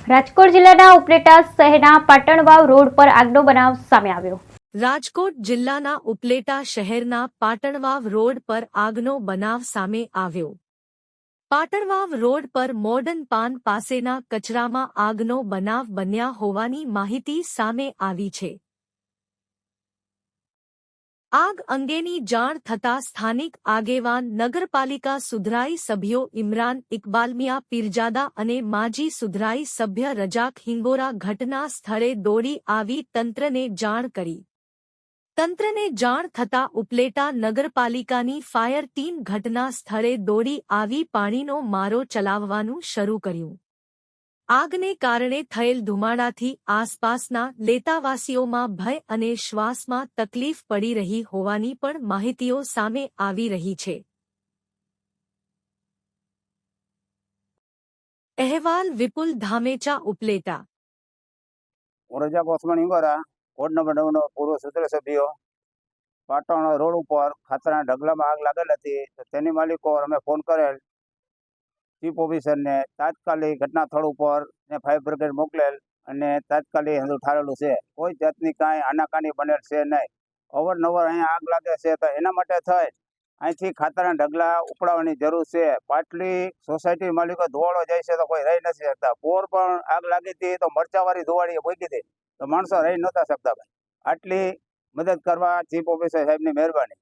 રાજકોટ જિલ્લાના ઉપલેટા શહેરના પાટણવાવ રોડ પર આગનો બનાવ સામે આવ્યો। રાજકોટ જિલ્લાના ઉપલેટા શહેરના પાટણવાવ રોડ પર આગનો બનાવ સામે આવ્યો। પાટણવાવ રોડ પર મોર્ડન પાન પાસેના કચરામાં આગનો બનાવ બન્યા હોવાની માહિતી સામે આવી છે। આગ અંગેની જાણ થતાં સ્થાનિક આગેવાન નગરપાલિકા સુધરાઈ સભ્યો ઇમરાન ઇકબાલમિયા પીરજાદા અને માજી સુધરાઈ સભ્ય રજાક હિંગોરા ઘટના સ્થળે દોડી આવી તંત્રને જાણ કરી। તંત્રને જાણ થતાં ઉપલેટા નગરપાલિકાની ફાયર ટીમ ઘટના સ્થળે દોડી આવી પાણીનો મારો ચલાવવાનું શરૂ કર્યું। આગને કારણે થયેલ ધુમાડાથી આસપાસના લેતાવાસીઓમાં ભય અને શ્વાસમાં તકલીફ પડી રહી હોવાની પણ માહિતીઓ સામે આવી રહી છે। અહેવાલ વિપુલ ધામેચા ઉપલેટા। રજાક ઓસમાન હિંગોરા વોર્ડ નંબર 9 નો પૂર્વ સૂત્ર સભ્યો પાટણ રોડ ઉપર ખાતરના ઢગલામાં આગ લાગેલ હતી તો તેની માલિકો અમે ફોન કરેલ ચીફ ઓફિસરને તાત્કાલિક ઘટના સ્થળ ઉપર ને ફાયર બ્રિગેડ મોકલેલ અને તાત્કાલિક હંધું ઠારેલું છે। કોઈ જાતની કાંઈ આનાકાની બનેલ છે નહીં। અવારનવાર અહીંયા આગ લાગે છે તો એના માટે થઈ અહીંથી ખાતરના ઢગલા ઉપડાવવાની જરૂર છે। પાટલી સોસાયટી માલિકો ધોવાળો જાય છે તો કોઈ રહી નથી શકતા। પોર પણ આગ લાગી હતી તો મરચાવાળી ધોવાળી ભોગી હતી તો માણસો રહી નહોતા શકતા। ભાઈ આટલી મદદ કરવા ચીફ ઓફિસર સાહેબની મહેરબાની।